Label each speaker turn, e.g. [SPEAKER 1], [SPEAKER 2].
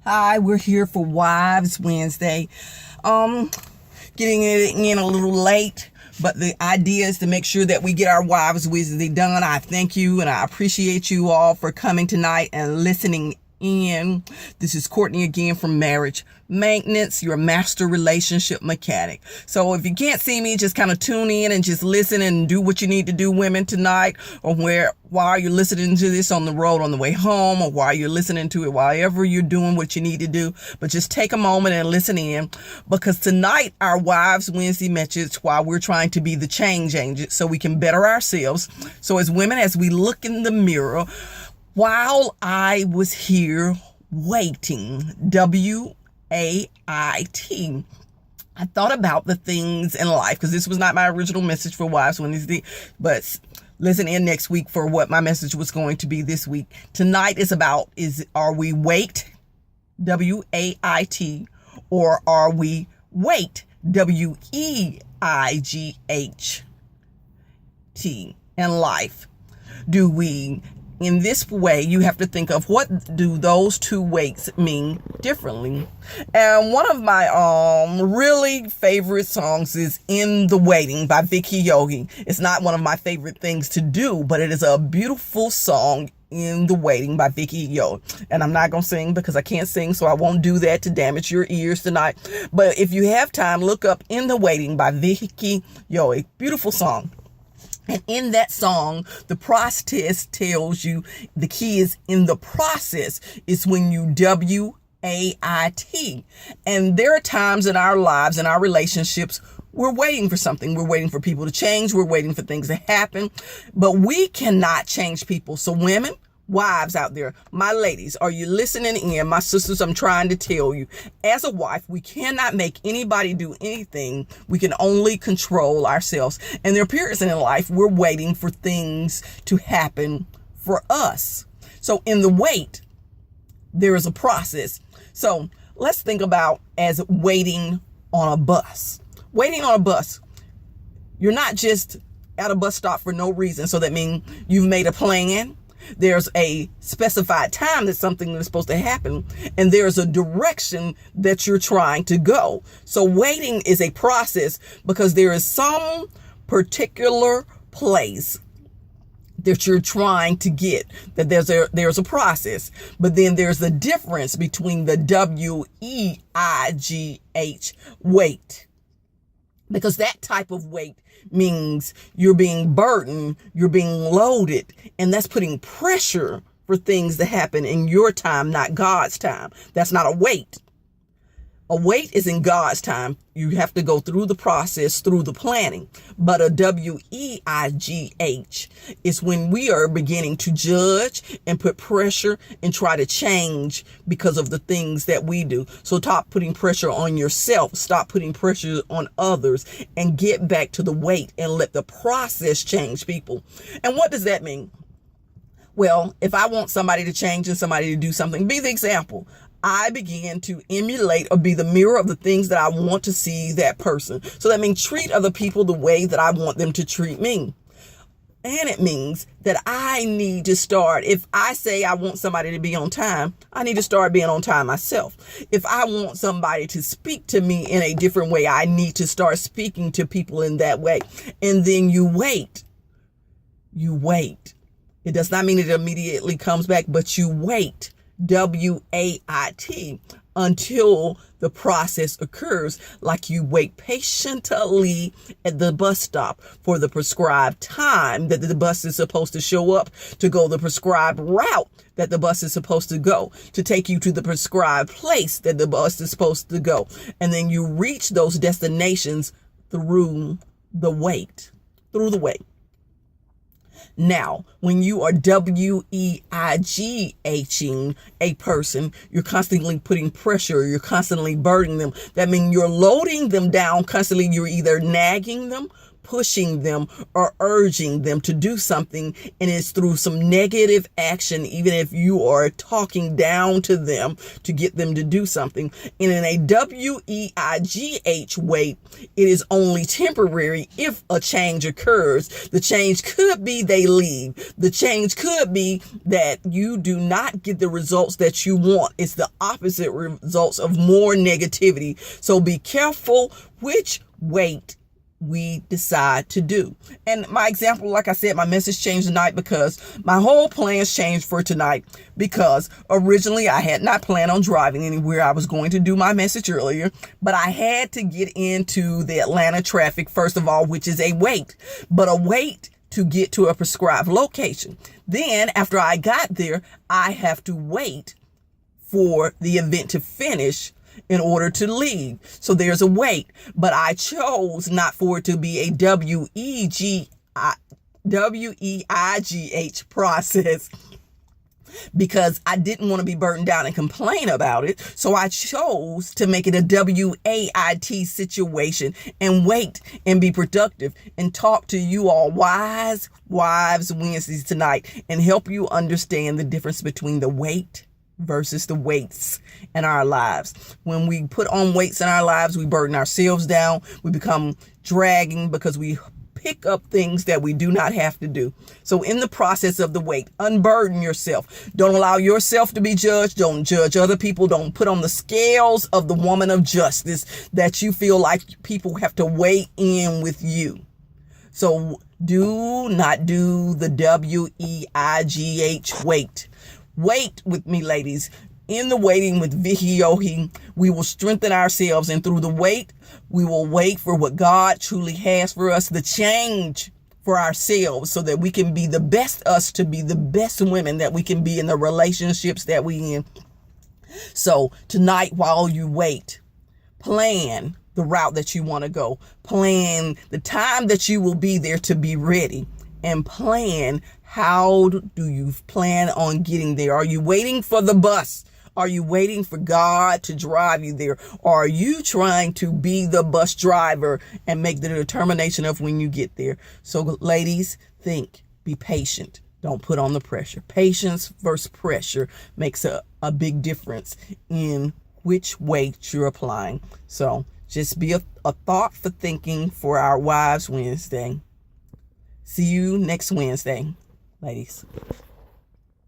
[SPEAKER 1] Hi, we're here for Wives Wednesday. Getting it in a little late, but the idea is to make sure that we get our Wives Wednesday done. I thank you and I appreciate you all for coming tonight and listening in. This is Courtney again from Marriage Maintenance, your master relationship mechanic. So if you can't see me, just kind of tune in and just listen and do what you need to do, women, tonight, or while you're listening to this on the road on the way home, or while you're listening to it, wherever you're doing what you need to do. But just take a moment and listen in, because tonight our Wives Wednesday message, while we're trying to be the change agent so we can better ourselves. So as women, as we look in the mirror, while I was here waiting, W-A-I-T, I thought about the things in life, because this was not my original message for Wives Wednesday, but listen in next week for what my message was going to be this week. Tonight is about, are we wait, W-A-I-T, or are we wait, W-E-I-G-H-T, in life? Do we... In this way, you have to think of what do those two waits mean differently. And one of my really favorite songs is In the Waiting by Vicky Yogi. It's not one of my favorite things to do, but it is a beautiful song, In the Waiting by Vicky Yogi. And I'm not going to sing because I can't sing, so I won't do that to damage your ears tonight. But if you have time, look up In the Waiting by Vicky Yogi. Beautiful song. And in that song, the process tells you the key is in the process. It's when you W-A-I-T. And there are times in our lives, in our relationships, we're waiting for something. We're waiting for people to change. We're waiting for things to happen. But we cannot change people. So women, wives out there, my ladies, are you listening in? My sisters, I'm trying to tell you, as a wife, we cannot make anybody do anything. We can only control ourselves. And there are periods in life we're waiting for things to happen for us. So in the wait, there is a process. So let's think about as waiting on a bus. Waiting on a bus. You're not just at a bus stop for no reason. So that means you've made a plan. There's a specified time that something is supposed to happen, and there's a direction that you're trying to go. So waiting is a process because there is some particular place that you're trying to get, that there's a process. But then there's a difference between the W-E-I-G-H wait, because that type of wait means you're being burdened, you're being loaded, and that's putting pressure for things to happen in your time, not God's time. That's not a wait. A wait is in God's time. You have to go through the process, through the planning. But a W-E-I-G-H is when we are beginning to judge and put pressure and try to change because of the things that we do. So stop putting pressure on yourself. Stop putting pressure on others and get back to the wait and let the process change people. And what does that mean? Well, if I want somebody to change and somebody to do something, be the example. I began to emulate or be the mirror of the things that I want to see that person. So that means treat other people the way that I want them to treat me. And it means that I need to start. If I say I want somebody to be on time, I need to start being on time myself. If I want somebody to speak to me in a different way, I need to start speaking to people in that way. And then you wait. You wait. It does not mean it immediately comes back, but you wait. W-A-I-T, until the process occurs, like you wait patiently at the bus stop for the prescribed time that the bus is supposed to show up, to go the prescribed route that the bus is supposed to go, to take you to the prescribed place that the bus is supposed to go. And then you reach those destinations through the wait, Now, when you are W-E-I-G-H-ing a person, you're constantly putting pressure. You're constantly burdening them. That means you're loading them down constantly. You're either nagging them, pushing them or urging them to do something, and it's through some negative action, even if you are talking down to them to get them to do something. And in a WEIGH weight, it is only temporary if a change occurs. The change could be they leave. The change could be that you do not get the results that you want. It's the opposite results of more negativity. So be careful which weight we decide to do. And my example, like I said, my message changed tonight because my whole plans changed for tonight, because originally I had not planned on driving anywhere. I was going to do my message earlier, but I had to get into the Atlanta traffic, first of all, which is a wait, but a wait to get to a prescribed location. Then after I got there, I have to wait for the event to finish in order to leave. So there's a wait, but I chose not for it to be a WEIGH process, because I didn't want to be burdened down and complain about it. So I chose to make it a WAIT situation and wait and be productive and talk to you all Wise Wives Wednesdays tonight and help you understand the difference between the wait versus the weights in our lives. When we put on weights in our lives, we burden ourselves down. We become dragging because we pick up things that we do not have to do. So in the process of the wait, unburden yourself. Don't allow yourself to be judged. Don't judge other people. Don't put on the scales of the woman of justice that you feel like people have to weigh in with you. So do not do the WEIGH wait. Wait with me, ladies. In the waiting with Vicky Yohe, we will strengthen ourselves, and through the wait, we will wait for what God truly has for us, the change for ourselves, so that we can be the best us, to be the best women that we can be in the relationships that we in. So tonight, while you wait, plan the route that you want to go. Plan the time that you will be there to be ready. And plan, how do you plan on getting there? Are you waiting for the bus? Are you waiting for God to drive you there? Or are you trying to be the bus driver and make the determination of when you get there? So ladies, think, be patient. Don't put on the pressure. Patience versus pressure makes a big difference in which weight you're applying. So just be a thought for thinking for our Wives Wednesday. See you next Wednesday, ladies.